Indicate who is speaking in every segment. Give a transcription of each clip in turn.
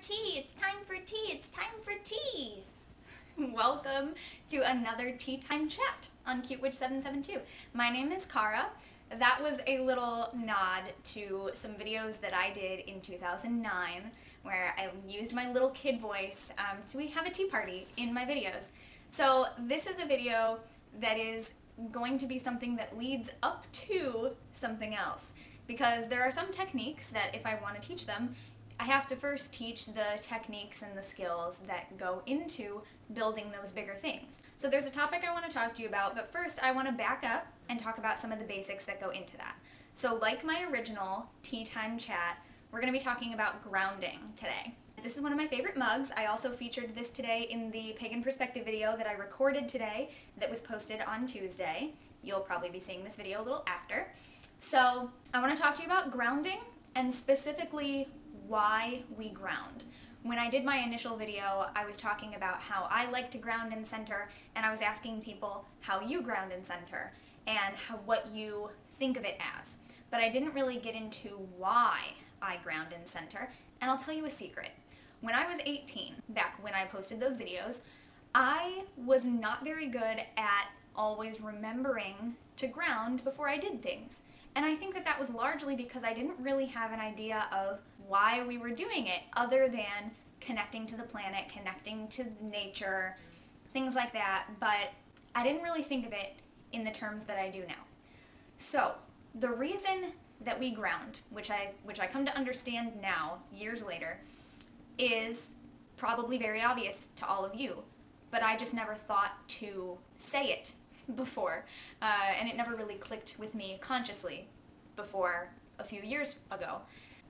Speaker 1: tea, it's time for tea, it's time for tea. Welcome to another Tea Time Chat on Cute Witch 772. My name is Cara. That was a little nod to some videos that I did in 2009 where I used my little kid voice to have a tea party in my videos. So this is a video that is going to be something that leads up to something else, because there are some techniques that if I want to teach them, I have to first teach the techniques and the skills that go into building those bigger things. So there's a topic I want to talk to you about, but first I want to back up and talk about some of the basics that go into that. So like my original Tea Time Chat, we're going to be talking about grounding today. This is one of my favorite mugs. I also featured this today in the Pagan Perspective video that I recorded today that was posted on Tuesday. You'll probably be seeing this video a little after. So I want to talk to you about grounding and specifically why we ground. When I did my initial video, I was talking about how I like to ground and center, and I was asking people how you ground and center and what you think of it as. But I didn't really get into why I ground and center, and I'll tell you a secret. When I was 18, back when I posted those videos, I was not very good at always remembering to ground before I did things. And I think that that was largely because I didn't really have an idea of why we were doing it, other than connecting to the planet, connecting to nature, things like that, but I didn't really think of it in the terms that I do now. So the reason that we ground, which I come to understand now, years later, is probably very obvious to all of you, but I just never thought to say it before, and it never really clicked with me consciously before a few years ago.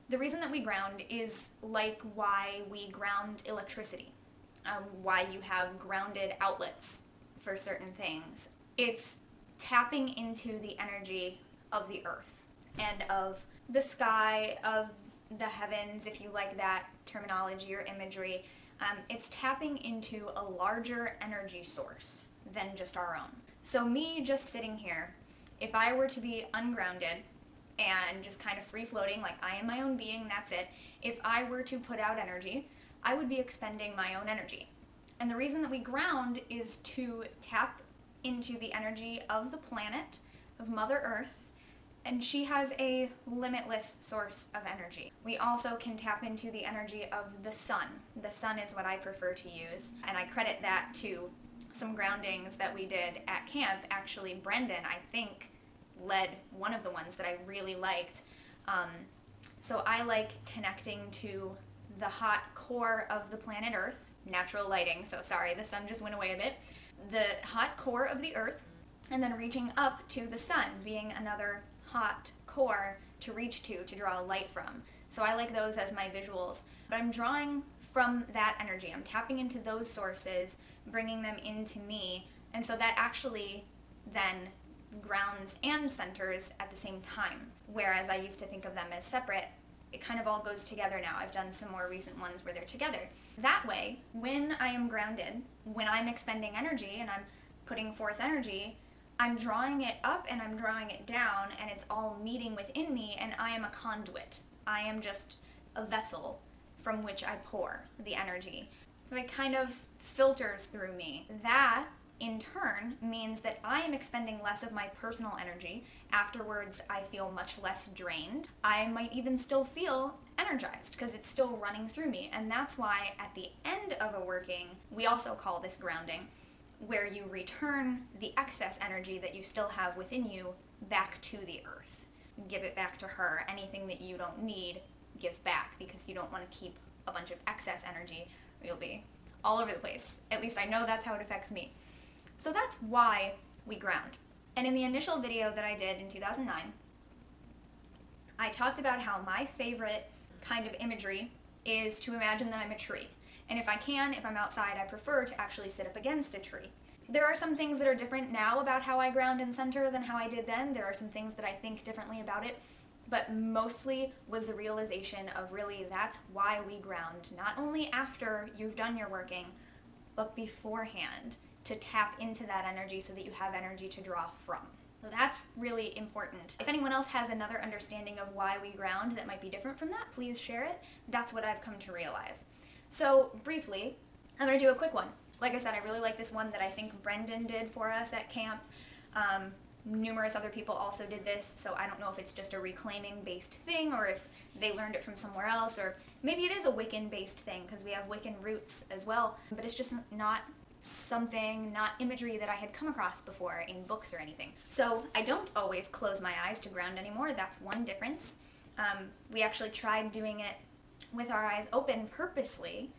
Speaker 1: The reason that we ground is like why we ground electricity, why you have grounded outlets for certain things. It's tapping into the energy of the earth and of the sky, of the heavens, if you like that terminology or imagery. It's tapping into a larger energy source than just our own. So me just sitting here, if I were to be ungrounded and just kind of free-floating, like I am my own being, that's it, if I were to put out energy, I would be expending my own energy. And the reason that we ground is to tap into the energy of the planet, of Mother Earth, and she has a limitless source of energy. We also can tap into the energy of the sun. The sun is what I prefer to use, and I credit that to some groundings that we did at camp. Actually, Brendan, I think, led one of the ones that I really liked. So I like connecting to the hot core of the planet Earth, natural lighting, so sorry, the sun just went away a bit, the hot core of the Earth, and then reaching up to the sun, being another hot core to reach to draw light from. So I like those as my visuals, but I'm drawing from that energy. I'm tapping into those sources, bringing them into me, and so that actually then grounds and centers at the same time. Whereas I used to think of them as separate, it kind of all goes together now. I've done some more recent ones where they're together. That way, when I am grounded, when I'm expending energy and I'm putting forth energy, I'm drawing it up and I'm drawing it down, and it's all meeting within me, and I am a conduit. I am just a vessel from which I pour the energy. So it kind of filters through me. That, in turn, means that I am expending less of my personal energy. Afterwards, I feel much less drained. I might even still feel energized because it's still running through me. And that's why at the end of a working, we also call this grounding, where you return the excess energy that you still have within you back to the earth. Give it back to her. Anything that you don't need, give back, because you don't want to keep a bunch of excess energy or you'll be all over the place. At least I know that's how it affects me. So that's why we ground. And in the initial video that I did in 2009, I talked about how my favorite kind of imagery is to imagine that I'm a tree. And if I'm outside, I prefer to actually sit up against a tree. There are some things that are different now about how I ground and center than how I did then. There are some things that I think differently about it, but mostly was the realization of really that's why we ground, not only after you've done your working, but beforehand, to tap into that energy so that you have energy to draw from. So that's really important. If anyone else has another understanding of why we ground that might be different from that, please share it. That's what I've come to realize. So briefly, I'm going to do a quick one. Like I said, I really like this one that I think Brendan did for us at camp. Numerous other people also did this, so I don't know if it's just a reclaiming-based thing or if they learned it from somewhere else, or maybe it is a Wiccan-based thing because we have Wiccan roots as well, but it's just not imagery that I had come across before in books or anything. So I don't always close my eyes to ground anymore. That's one difference. We actually tried doing it with our eyes open purposely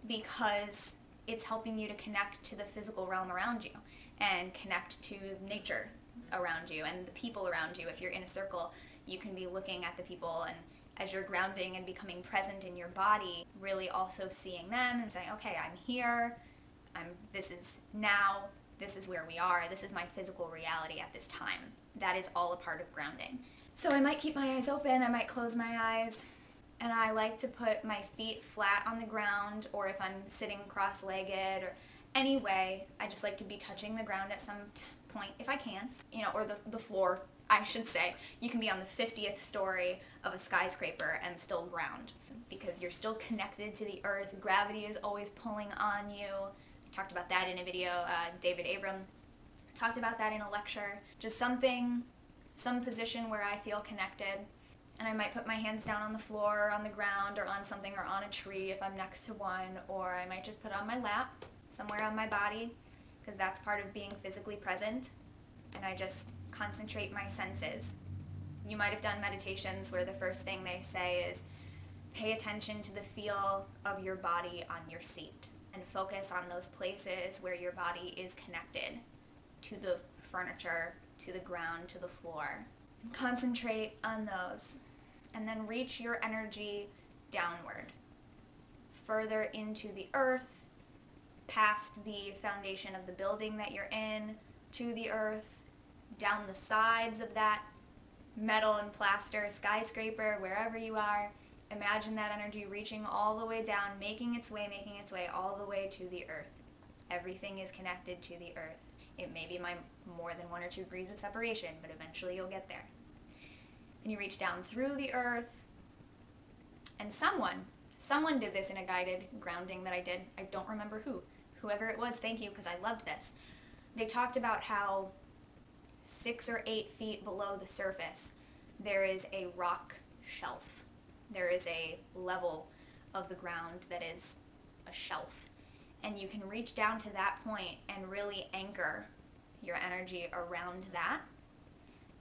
Speaker 1: because it's helping you to connect to the physical realm around you and connect to nature around you and the people around you. If you're in a circle, you can be looking at the people, and as you're grounding and becoming present in your body, really also seeing them and saying, okay, I'm here, this is now, this is where we are, this is my physical reality at this time. That is all a part of grounding. So I might keep my eyes open, I might close my eyes, and I like to put my feet flat on the ground, or if I'm sitting cross-legged or any way, I just like to be touching the ground at some point if I can, or the floor, I should say. You can be on the 50th story of a skyscraper and still ground because you're still connected to the earth. Gravity is always pulling on you. I talked about that in a video. David Abram talked about that in a lecture. Just some position where I feel connected. And I might put my hands down on the floor, or on the ground, or on something, or on a tree if I'm next to one, or I might just put it on my lap, somewhere on my body, because that's part of being physically present, and I just concentrate my senses. You might have done meditations where the first thing they say is, pay attention to the feel of your body on your seat, and focus on those places where your body is connected to the furniture, to the ground, to the floor. Concentrate on those, and then reach your energy downward, further into the earth, past the foundation of the building that you're in, to the earth, down the sides of that metal and plaster skyscraper, wherever you are. Imagine that energy reaching all the way down, making its way all the way to the earth. Everything is connected to the earth. It may be more than 1 or 2 degrees of separation, but eventually you'll get there. And you reach down through the earth, and someone did this in a guided grounding that I did. I don't remember who. Whoever it was, thank you, because I loved this. They talked about how 6 or 8 feet below the surface, there is a rock shelf. There is a level of the ground that is a shelf. And you can reach down to that point and really anchor your energy around that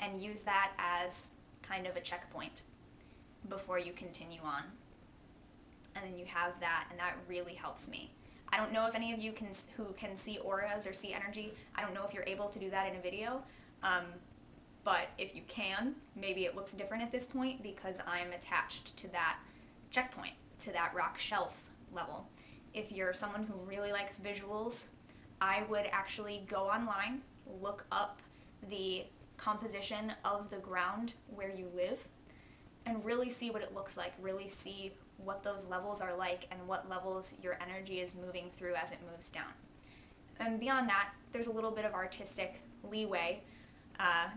Speaker 1: and use that as kind of a checkpoint before you continue on. And then you have that, and that really helps me. I don't know if any of you who can see auras or see energy, I don't know if you're able to do that in a video, but if you can, maybe it looks different at this point because I'm attached to that checkpoint, to that rock shelf level. If you're someone who really likes visuals, I would actually go online, look up the composition of the ground where you live, and really see what it looks like, really see what those levels are like and what levels your energy is moving through as it moves down. And beyond that, there's a little bit of artistic leeway.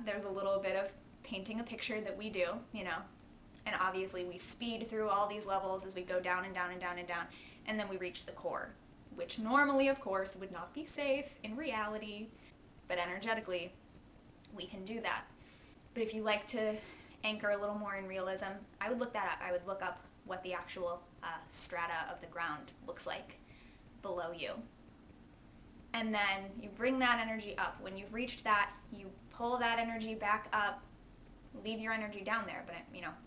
Speaker 1: There's a little bit of painting a picture that we do, and obviously we speed through all these levels as we go down and down and down and down, and then we reach the core, which normally, of course, would not be safe in reality, but energetically, we can do that. But if you like to anchor a little more in realism, I would look that up. I would look up what the actual strata of the ground looks like below you. And then you bring that energy up. When you've reached that, you pull that energy back up, leave your energy down there, but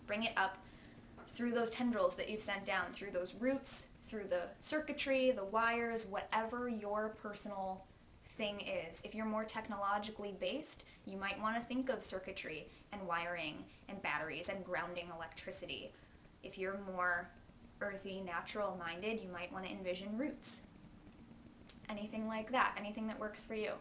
Speaker 1: bring it up through those tendrils that you've sent down, through those roots, through the circuitry, the wires, whatever your personal thing is. If you're more technologically based, you might want to think of circuitry and wiring and batteries and grounding electricity. If you're more earthy, natural minded, you might want to envision roots. Anything like that, anything that works for you.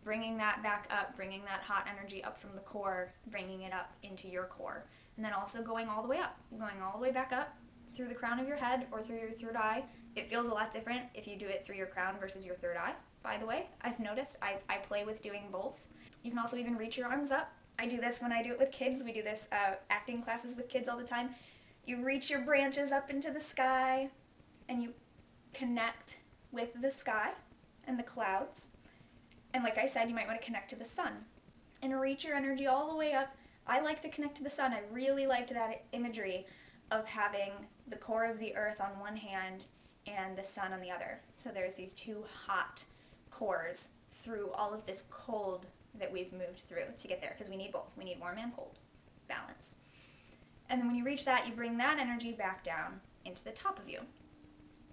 Speaker 1: Bringing that back up, bringing that hot energy up from the core, bringing it up into your core. And then also going all the way up, going all the way back up through the crown of your head or through your third eye. It feels a lot different if you do it through your crown versus your third eye, by the way. I've noticed. I play with doing both. You can also even reach your arms up. I do this when I do it with kids. We do this acting classes with kids all the time. You reach your branches up into the sky and you connect with the sky and the clouds. And like I said, you might want to connect to the sun and reach your energy all the way up. I like to connect to the sun. I really liked that imagery of having the core of the earth on one hand and the sun on the other. So there's these two hot cores through all of this cold that we've moved through to get there, because we need both. We need warm and cold balance. And then when you reach that, you bring that energy back down into the top of you.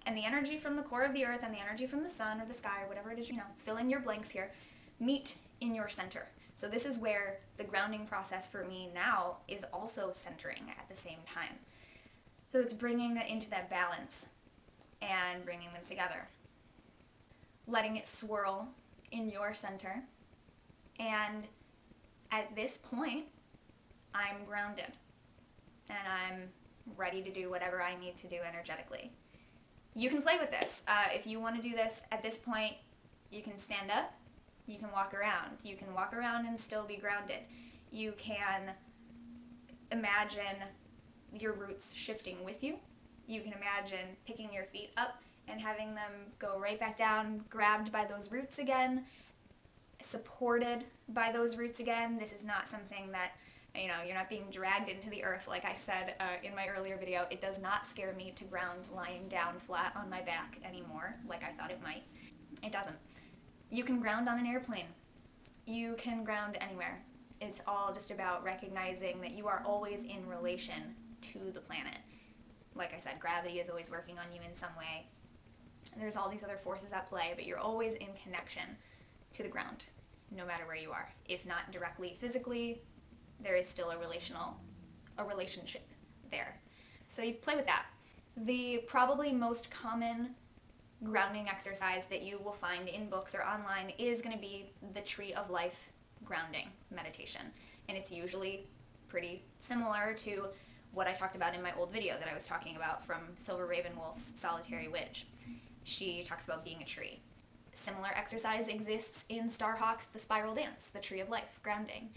Speaker 1: And the energy from the core of the earth and the energy from the sun or the sky or whatever it is, fill in your blanks here, meet in your center. So this is where the grounding process for me now is also centering at the same time. So it's bringing that into that balance and bringing them together. Letting it swirl in your center. And at this point, I'm grounded. And I'm ready to do whatever I need to do energetically. You can play with this. If you want to do this at this point, you can stand up, you can walk around. You can walk around and still be grounded. You can imagine your roots shifting with you. You can imagine picking your feet up and having them go right back down, grabbed by those roots again, supported by those roots again. This is not something that, you're not being dragged into the earth. Like I said in my earlier video, it does not scare me to ground lying down flat on my back anymore, like I thought it might. It doesn't. You can ground on an airplane. You can ground anywhere. It's all just about recognizing that you are always in relation to the planet. Like I said, gravity is always working on you in some way. There's all these other forces at play, but you're always in connection to the ground, no matter where you are. If not directly physically, there is still a relationship there. So you play with that. The probably most common grounding exercise that you will find in books or online is going to be the Tree of Life grounding meditation. And it's usually pretty similar to what I talked about in my old video that I was talking about from Silver Ravenwolf's Solitary Witch. She talks about being a tree. Similar exercise exists in Starhawk's The Spiral Dance, the Tree of Life grounding.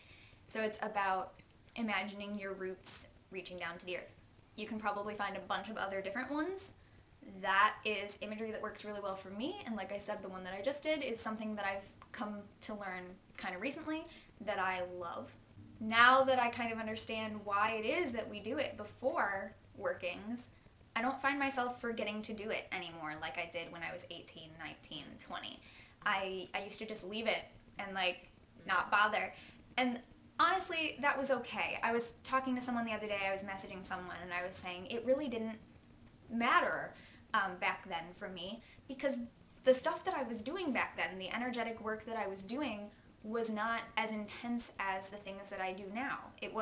Speaker 1: So it's about imagining your roots reaching down to the earth. You can probably find a bunch of other different ones. That is imagery that works really well for me, and like I said, the one that I just did is something that I've come to learn kind of recently that I love. Now that I kind of understand why it is that we do it before workings, I don't find myself forgetting to do it anymore like I did when I was 18, 19, 20. I used to just leave it and not bother. And honestly, that was okay. I was talking to someone the other day, I was messaging someone, and I was saying it really didn't matter back then for me, because the stuff that I was doing back then, the energetic work that I was doing, was not as intense as the things that I do now. There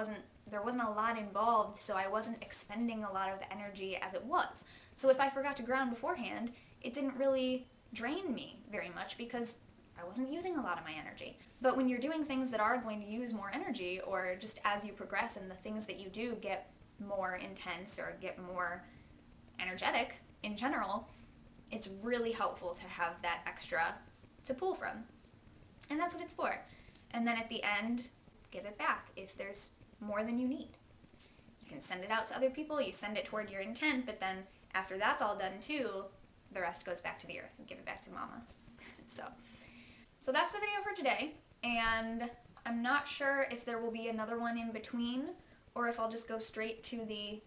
Speaker 1: wasn't a lot involved, so I wasn't expending a lot of the energy as it was. So if I forgot to ground beforehand, it didn't really drain me very much because I wasn't using a lot of my energy. But when you're doing things that are going to use more energy, or just as you progress and the things that you do get more intense or get more energetic in general, it's really helpful to have that extra to pull from. And that's what it's for. And then at the end, give it back if there's more than you need. You can send it out to other people, you send it toward your intent, but then after that's all done too, the rest goes back to the earth and give it back to mama. So that's the video for today, and I'm not sure if there will be another one in between, or if I'll just go straight to the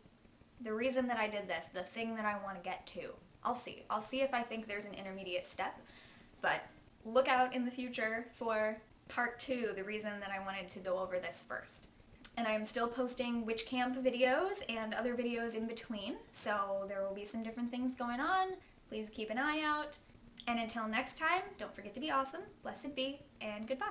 Speaker 1: reason that I did this, the thing that I want to get to. I'll see. I'll see if I think there's an intermediate step, but look out in the future for part 2, the reason that I wanted to go over this first. And I am still posting witch camp videos and other videos in between, so there will be some different things going on. Please keep an eye out. And until next time, don't forget to be awesome, blessed be, and goodbye.